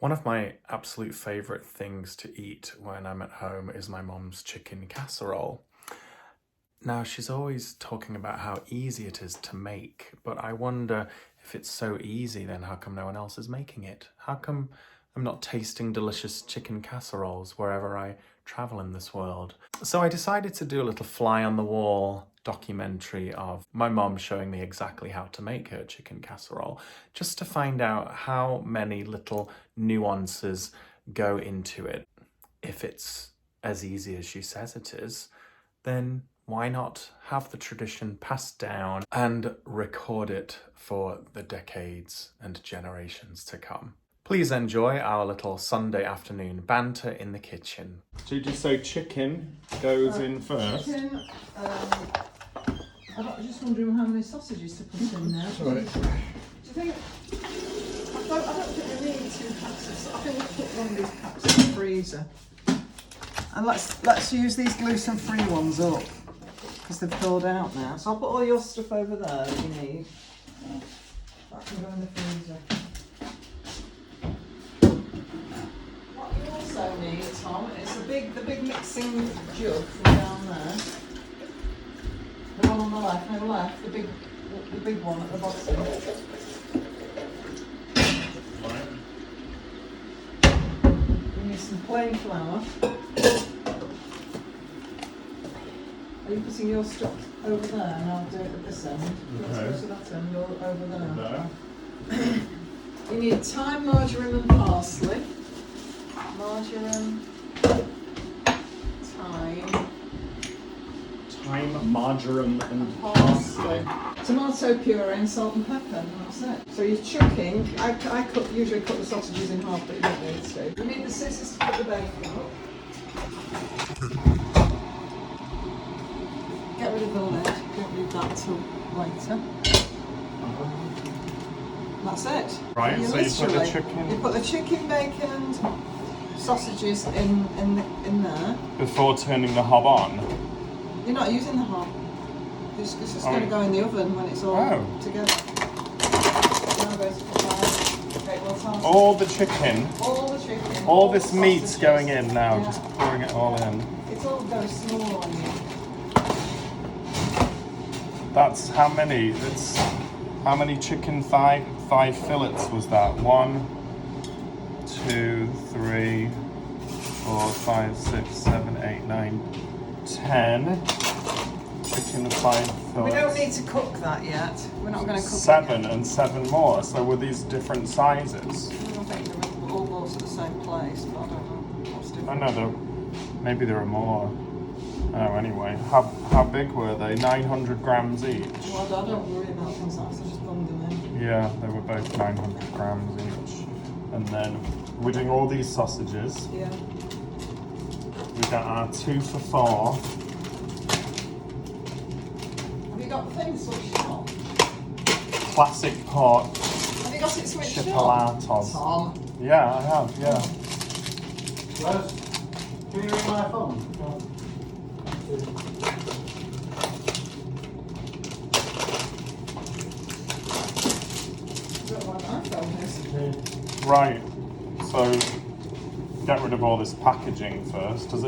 One of my absolute favourite things to eat when I'm at home is my mum's chicken casserole. Now, she's always talking about how easy it is to make, but I wonder if it's so easy, then how come no one else is making it? How come I'm not tasting delicious chicken casseroles wherever I travel in this world? So I decided to do a little fly on the wall documentary of my mum showing me exactly how to make her chicken casserole, just to find out how many little nuances go into it. If it's as easy as she says it is, then why not have the tradition passed down and record it for the decades and generations to come? Please enjoy our little Sunday afternoon banter in the kitchen. Did you say chicken goes in first? Chicken, I'm just wondering how many sausages to put in there. Right. Do you think, I don't think we need 2 packs of, I think we'll put one of these packs in the freezer. And let's use these gluten-free ones up, because they've pulled out now. So I'll put all your stuff over there that you need. That can go in the freezer. What you also need, Tom, is the big mixing jug from down there. The one on the left, the big one at the bottom. Right. You need some plain flour. Are you putting your stuff over there and I'll do it at this end? Okay. Go to that end, you're over there. There. You need thyme, marjoram and parsley. Marjoram, thyme, Marjoram and parsley. Tomato puree and salt and pepper, and that's it. So you're chucking, I usually cut the sausages in half, but you don't need to. You need the scissors to put the bacon up. Get rid of the lid, don't need that till later. That's it. Right, so you put the chicken... You put the chicken, bacon and sausages in there. Before turning the hob on? You're not using the hob. It's just going to go in the oven when it's all together. Now goes to the fire. Okay, well, toss All the chicken? all the chicken. All this the meat's sausages. going in now, Yeah. just pouring it all in. It's all very small on you. That's how many? It's how many chicken thigh fillets was that? 1, 2, 3, 4, 5, 6, 7, 8, 9, 10 chicken thigh fillets. We don't need to cook that yet. We're not going to cook 7 it. and 7 more. So were these different sizes? I think they're all bought at the same place, but I don't know what's different. I know maybe there are more. Oh, anyway, how big were they? 900 grams each. Well, I don't worry about things like that, so just bung them in. Yeah, they were both 900 grams each. And then we're doing all these sausages. Yeah. We got our 2 for 4. Have you got the thing switched on? Classic pork Have you got it switched on? chipolatos. Tom. Yeah, I have, yeah. Yes. Can you read my phone? I don't know what my phone is. Right, so get rid of all this packaging first. Does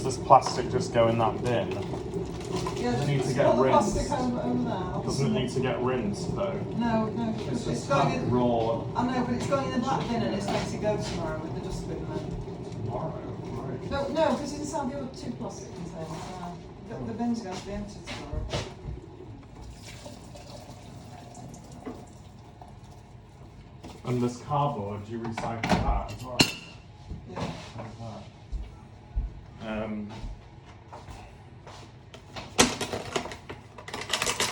this plastic just go in that bin? Yeah, Does it need to just get put the rinsed? plastic over there. Doesn't it need to get rinsed though? No, because it's going in. Raw I know, but it's going in the black bin and it's meant to go tomorrow with the dustbin then. tomorrow, right? No, because it's inside the other 2 plastic containers. The bin's going to be empty tomorrow. And this cardboard, you recycle that as well? Yeah.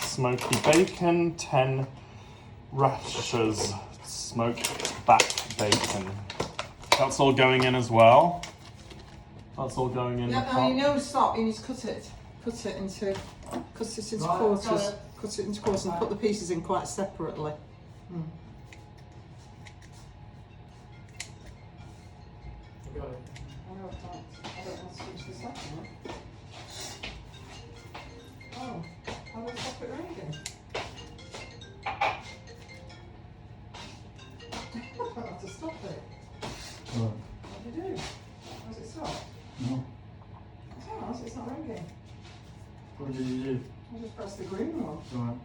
Smoky bacon, 10 rashers smoked back bacon. That's all going in as well. That's all going in the Yeah, no, pot. you know, stop. You need to cut it into Right, quarters. got it. Cut it into quarters and put the pieces in quite separately. Got it. I don't want to switch this up now. Oh, how do I stop it ringing? Right. What do you do? Does it stop? No. It's not ringing. What did you do? I just pressed the green one. Right.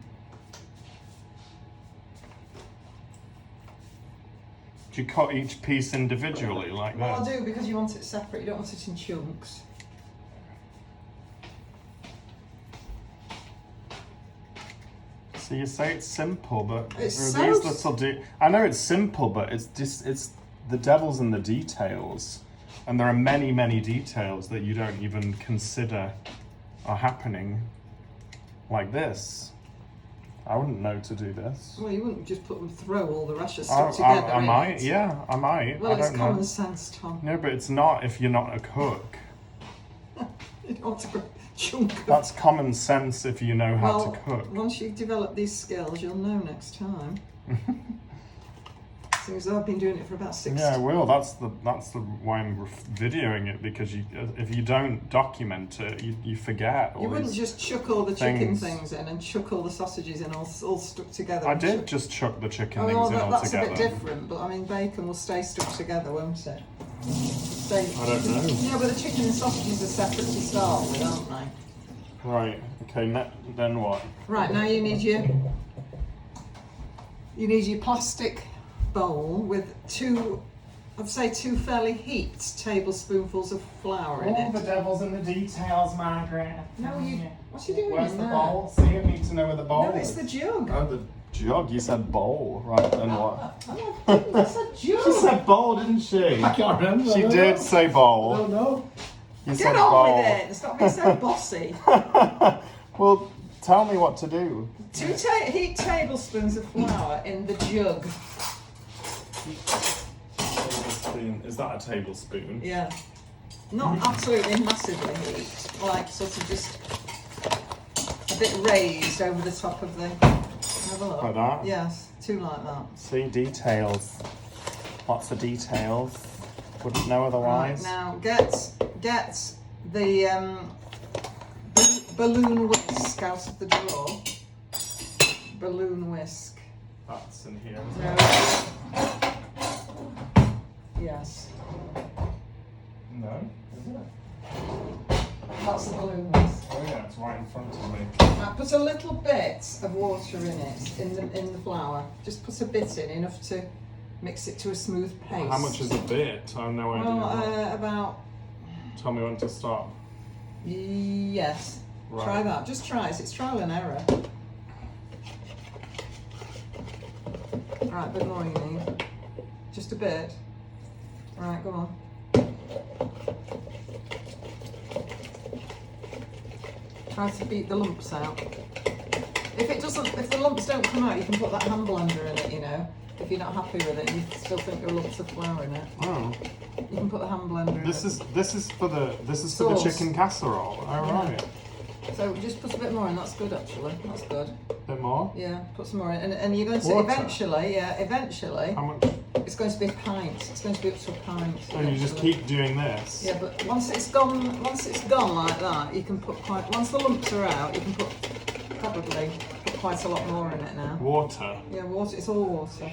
Do you cut each piece individually like Well, I that? do because you want it separate. You don't want it in chunks. So you say it's simple, but It's there are so these little I know it's simple, but it's the devil's in the details, and there are many, many details that you don't even consider are happening, like this. I wouldn't know to do this. Well, you wouldn't just throw all the rashes stuck together. I in might, it. yeah, I might. Well, I it's don't common know. sense, Tom. No, but it's not if you're not a cook. You don't want to go chunk of. That's common sense if you know how Well, to cook. once you develop these skills, you'll know next time. Seems though I've been doing it for about 6 Yeah, I will. That's the why I'm videoing it, because if you don't document it, you forget. You wouldn't just chuck all the chicken things. things in and chuck all the sausages in all stuck together. I and did chuck- just chuck the chicken Oh, things well, in all that's together. a bit different, but I mean, bacon will stay stuck together, won't it? Stay, I don't know. Yeah, but the chicken and sausages are separate to start with, aren't they? Right. Okay. Then what? Right, now you need your plastic bowl with I'd say two fairly heaped tablespoonfuls of flour in it. devil's in the details, Margaret. No, what's you doing Where's in the there? bowl? See, I need to know where the bowl No, is. it's the jug. Oh, the jug. You said bowl, right? Then what? That's a jug. She said bowl, didn't she? I can't remember. She I don't did know. say I bowl. don't know. You Get said on bowl. with it. Stop being so bossy. Well, tell me what to do. 2 heaped tablespoons of flour in the jug. Tablespoon. Is that a tablespoon? Yeah. Not absolutely massively heaped, like sort of just a bit raised over the top of the. Have a look. Like that? Yes, 2 like that. See, details. Lots of details. Wouldn't know Right, otherwise. now get the balloon whisk out of the drawer. Balloon whisk. That's in here. No. Yes. No, is it? That's the balloon whisk. Oh yeah, it's right in front of me. Now put a little bit of water in it, in the flour. Just put a bit in, enough to mix it to a smooth paste. How much is a bit? I have no idea. Well, about. Tell me when to stop. Yes. Right. Try that. Just try it. It's trial and error. Right, a bit more you need. Just a bit. Right, go on. Try to beat the lumps out. If the lumps don't come out, you can put that hand blender in it, you know. If you're not happy with it, you still think there are lumps of flour in it. Oh, You can put the hand blender in this it. is for the Sauce. chicken casserole. Oh Yeah. right, So just put a bit more in, that's good actually. That's good. bit more. Yeah, put some more in. And you're going to Water? eventually, How much? it's going to be a pint. It's going to be up to a pint. Oh, you just eventually. keep doing this. Yeah, but once it's gone like that, you can put once the lumps are out, you can probably put quite a lot more in it now. Water. Yeah, water, it's all water.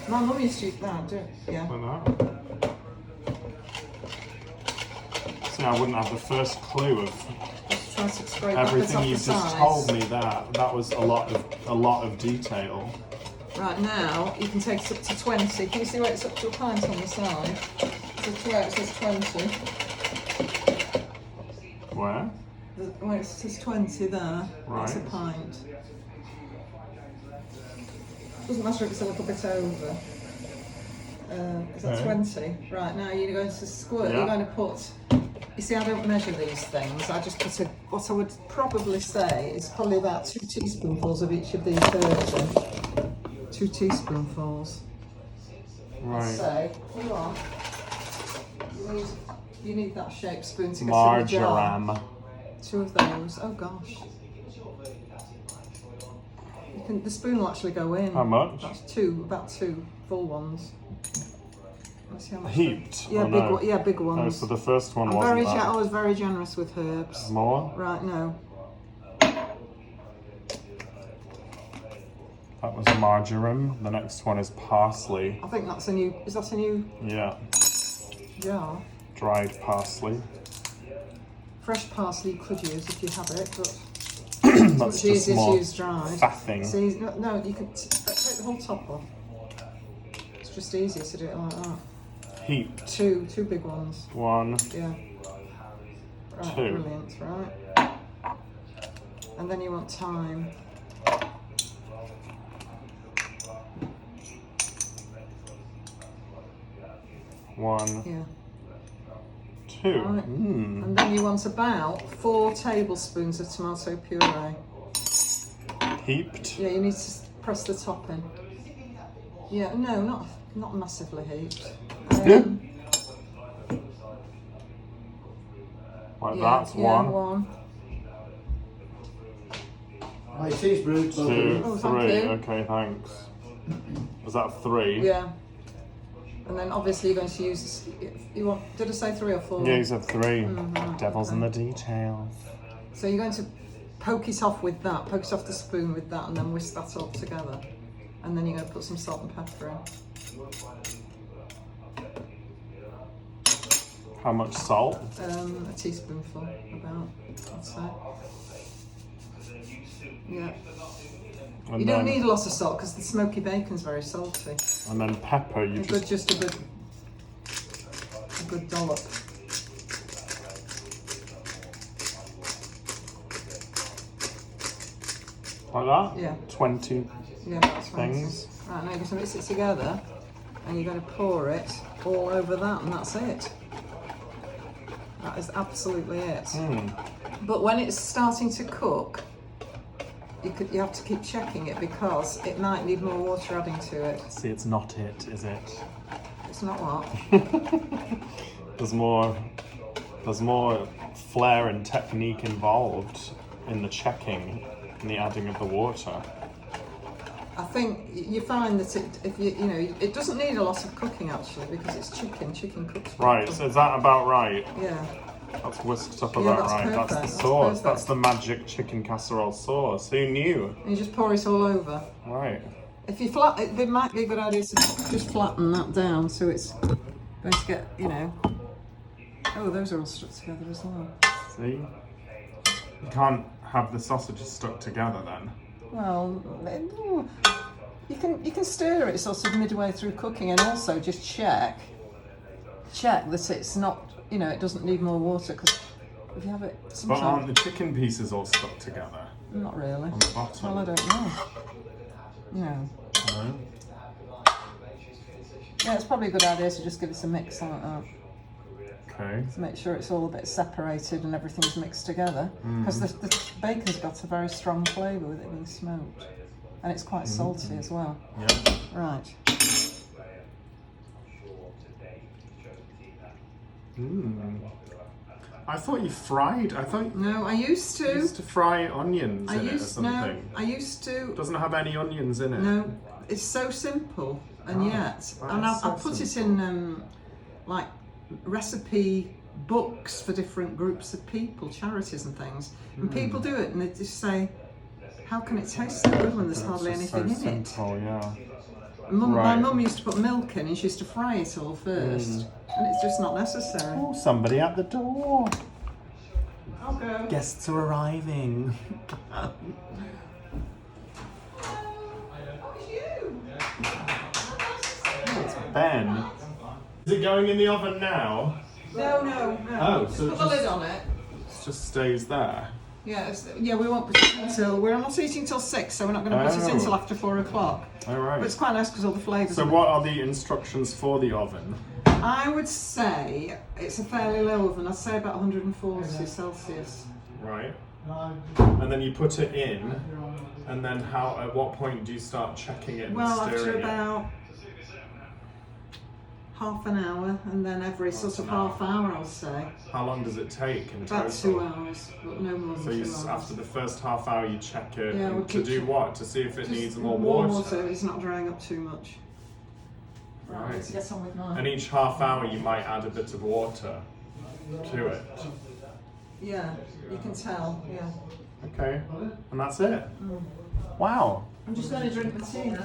My mum used to use that, do it. Yeah. Like that. See, I wouldn't have the first clue of Just try to scrape off the everything top you've the just sides. told me. That was a lot of detail. Right, now you can take it up to 20. Can you see where it's up to a pint on the side? So where it says 20. Where? Where it says 20 there, that's a Right. pint. Doesn't matter if it's a little bit over. Is that Okay. 20? Right, now you're going to squirt, Yeah. you're going to put, you see I don't measure these things, I just put what I would probably say is probably about 2 teaspoonfuls of each of these herbs in. 2 teaspoonfuls. Right. So, come on. You need that shaped spoon to get through the jar. Marjoram. 2 of those. Oh gosh. The spoon will actually go in. How much? That's 2, about 2 full ones. Let's see how much. Heaped. Yeah, or no? big Oh, ones. so the first one I wasn't that. was very generous with herbs. More? Right, no. That was marjoram. The next one is parsley. I think that's a new. Is that a new? Yeah. jar. Dried parsley. Fresh parsley you could use if you have it, but That's much just easier to more use dried. faffing. See, no, you could take the whole top off. It's just easier to do it like that. Heaped. Two big ones. 1, Yeah. Right, 2. brilliant, right. And then you want thyme. 1, Yeah. 2. Right. And then you want about 4 tablespoons of tomato puree. Heaped. Yeah, you need to press the top in. Yeah, no, not massively heaped. Like that's 1. 1. My tea's brewed. 2, Oh, 3. thank you. Okay, thanks. Was that 3? Yeah. And then obviously you're going to use, you want, did I say 3 or 4? Yeah, you said 3. Devil's in the details. So you're going to poke it off with that, poke it off the spoon with that, and then whisk that all together. And then you're going to put some salt and pepper in. How much salt? A teaspoonful, about, I'd say. Yeah. And You don't then, need a lot of salt because the smoky bacon's very salty. And then pepper, you just... A good dollop. Like that? Yeah. 20 Yeah, that's right. things. Right, now you're going to mix it together and you're going to pour it all over that, and that's it. That is absolutely it. But when it's starting to cook, you have to keep checking it because it might need more water adding to it. See, it's not it, is it? It's not what? There's more flair and technique involved in the checking and the adding of the water. I think you find that it doesn't need a lot of cooking actually because it's chicken. Chicken cooks. Right, so is that about right? Yeah. That's whisked up Yeah, about that's right. perfect. That's the That's sauce. perfect. That's the magic chicken casserole sauce. Who knew? And you just pour it all over. Right. If you it might be a good idea to just flatten that down so it's going to get, Oh, those are all stuck together as well. See? You can't have the sausages stuck together then. Well, you can stir it sort of midway through cooking and also just check that it's not, it doesn't need more water because if you have it But sometimes. aren't the chicken pieces all stuck together Not really. on the bottom? Well, I don't know. No. No? Yeah, it's probably a good idea to just give it a mix like that. Okay. To make sure it's all a bit separated and everything's mixed together. Because the bacon's got a very strong flavour with it being smoked. And it's quite salty as well. Yeah. Right. I thought you fried. No, I used you to. used to fry onions in it or something. No, I used to. Doesn't have any onions in it. No, it's so simple, and that and is so I put it in like recipe books for different groups of people, charities and things, and people do it, and they just say, "How can it taste so good when there's hardly It's just anything so in simple, yeah. it?" My Right. mum used to put milk in, and she used to fry it all first, and it's just not necessary. Oh, somebody at the door. I'll go. Guests are arriving. It's Ben. Is it going in the oven now? No. Oh, Just so put the just- lid on it. It just stays there. Yeah, we won't put it until we're not eating till 6, so we're not going to put it in Oh. till after 4 o'clock. All right. But it's quite nice because all the flavours. So are what are the instructions for the oven? I would say it's a fairly low oven. I'd say about 140 Celsius. Right. And then you put it in, and then at what point do you start checking it and Well, stirring after it? about half an hour, and then every sort of half hour, I'll say. How long does it take in About total? 2 hours, but no more than So 2 you, hours. after the first half hour, you check it Yeah, we'll to keep do check- what? To see if it Just needs more water. It's not drying up too much. Right, let's get on with mine. And each half hour, you might add a bit of water to it. Yeah, you can tell. Yeah. Okay, and that's it. Wow. I'm just going to drink the tea now.